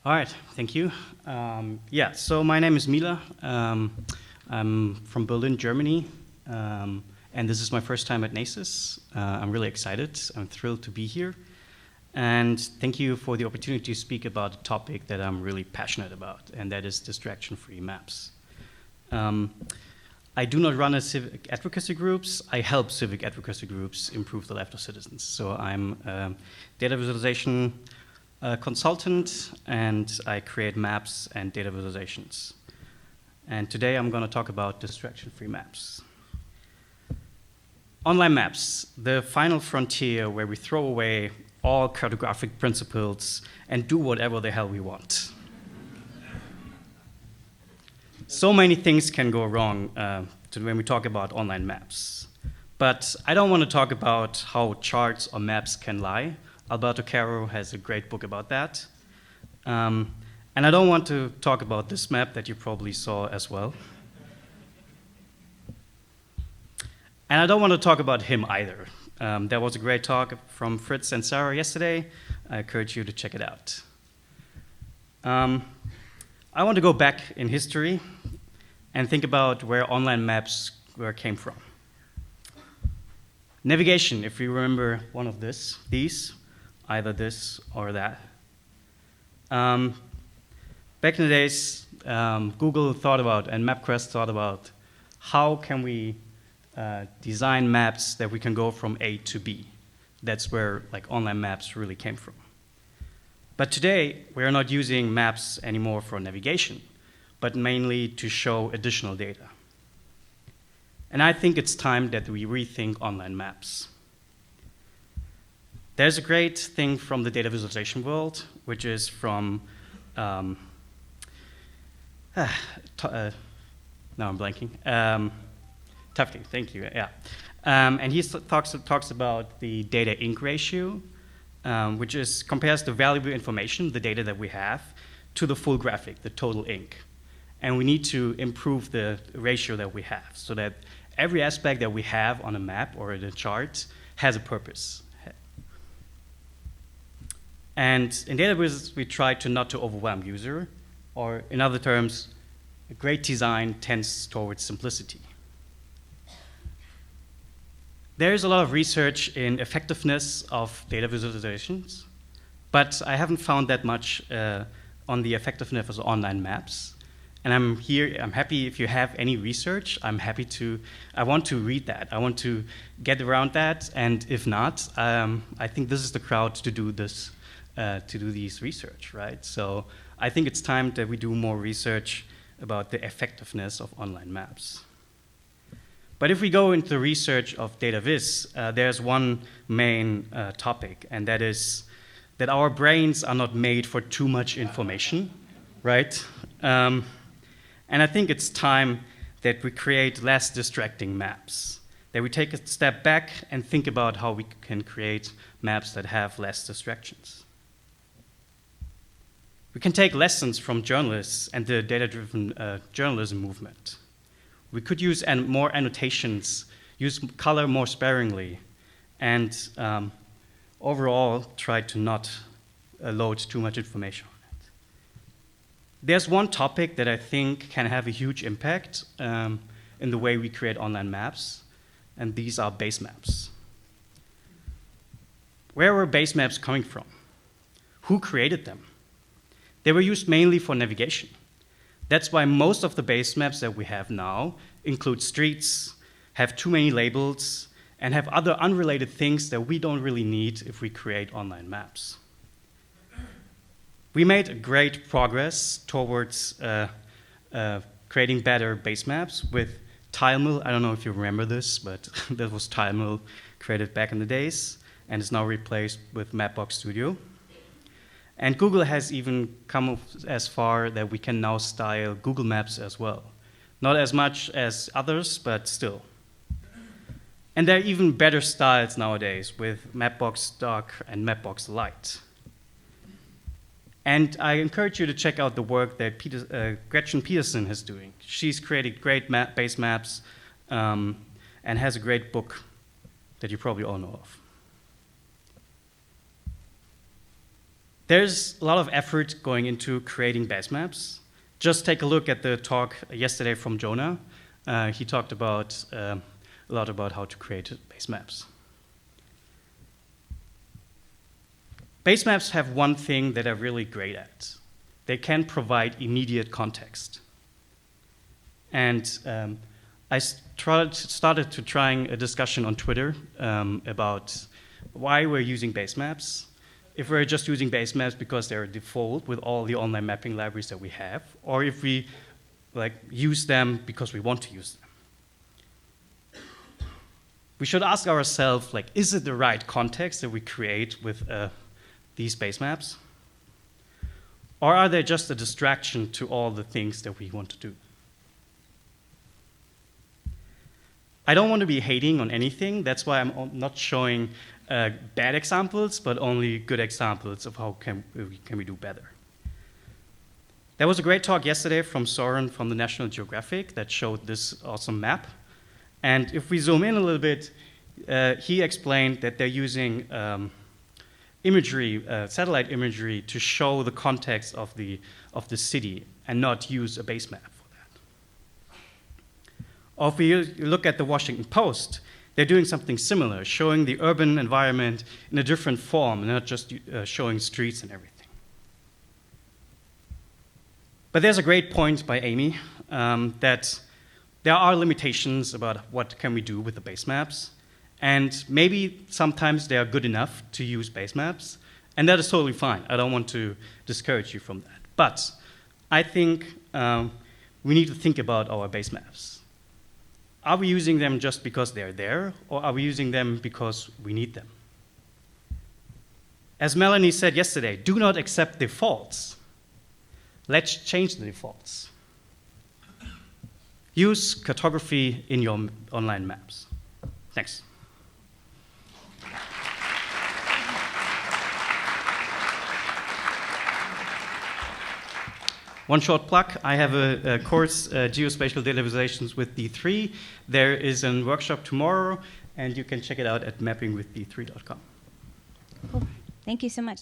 All right, thank you. So my name is Mila. I'm from Berlin, Germany, and this is my first time at NACIS. I'm really excited. I'm thrilled to be here. And thank you for the opportunity to speak about a topic that I'm really passionate about, and that is distraction-free maps. I do not run a civic advocacy groups. I help civic advocacy groups improve the life of citizens. So I'm a data visualization consultant, and I create maps and data visualizations. And today I'm going to talk about distraction-free maps. Online maps, the final frontier where we throw away all cartographic principles and do whatever the hell we want. So many things can go wrong when we talk about online maps. But I don't want to talk about how charts or maps can lie. Alberto Caro has a great book about that. And I don't want to talk about this map that you probably saw as well. And I don't want to talk about him either. There was a great talk from Frerichs and Sarah yesterday. I encourage you to check it out. I want to go back in history and think about where online maps came from. Navigation, if you remember one of these, either this or that. Back in the days, Google thought about, and MapQuest thought about, how can we design maps that we can go from A to B. That's where online maps really came from. But today, we are not using maps anymore for navigation, but mainly to show additional data. And I think it's time that we rethink online maps. There's a great thing from the data visualization world, which is from, now I'm blanking. Tufty, thank you, yeah. And he talks about the data-ink ratio, which compares the valuable information, the data that we have, to the full graphic, the total ink. And we need to improve the ratio that we have so that every aspect that we have on a map or in a chart has a purpose. And in database, we try not to overwhelm user, or in other terms, a great design tends towards simplicity. There is a lot of research in effectiveness of data visualizations, but I haven't found that much on the effectiveness of online maps. And I'm happy if you have any research, I want to read that. I want to get around that, and if not, I think this is the crowd to do this, to do these research, right? So I think it's time that we do more research about the effectiveness of online maps. But if we go into the research of data viz, there's one main topic, and that is that our brains are not made for too much information, right? And I think it's time that we create less distracting maps, that we take a step back and think about how we can create maps that have less distractions. We can take lessons from journalists and the data-driven journalism movement. We could use more annotations, use color more sparingly, and overall try to not load too much information on it. There's one topic that I think can have a huge impact in the way we create online maps, and these are base maps. Where were base maps coming from? Who created them? They were used mainly for navigation. That's why most of the base maps that we have now include streets, have too many labels, and have other unrelated things that we don't really need if we create online maps. We made great progress towards creating better base maps with TileMill. I don't know if you remember this, but that was TileMill created back in the days, and is now replaced with Mapbox Studio. And Google has even come as far that we can now style Google Maps as well. Not as much as others, but still. And there are even better styles nowadays with Mapbox Dock and Mapbox Lite. And I encourage you to check out the work that Gretchen Peterson is doing. She's created great base maps and has a great book that you probably all know of. There's a lot of effort going into creating base maps. Just take a look at the talk yesterday from Jonah. He talked about a lot about how to create base maps. Base maps have one thing that they're really great at. They can provide immediate context. And I started to trying a discussion on Twitter about why we're using base maps. If we're just using base maps because they're default with all the online mapping libraries that we have, or if we use them because we want to use them. We should ask ourselves, is it the right context that we create with these base maps? Or are they just a distraction to all the things that we want to do? I don't want to be hating on anything. That's why I'm not showing bad examples, but only good examples of how can we do better. There was a great talk yesterday from Soren from the National Geographic that showed this awesome map. And if we zoom in a little bit, he explained that they're using imagery, satellite imagery, to show the context of the city and not use a base map for that. Or if we look at the Washington Post, they're doing something similar, showing the urban environment in a different form, not just showing streets and everything. But there's a great point by Amy that there are limitations about what can we do with the base maps. And maybe sometimes they are good enough to use base maps, and that is totally fine. I don't want to discourage you from that. But I think we need to think about our base maps. Are we using them just because they're there, or are we using them because we need them? As Melanie said yesterday, do not accept defaults. Let's change the defaults. Use cartography in your online maps. Thanks. One short plug, I have a course, Geospatial Data Visualizations with D3. There is a workshop tomorrow, and you can check it out at mappingwithd3.com. Cool. Thank you so much.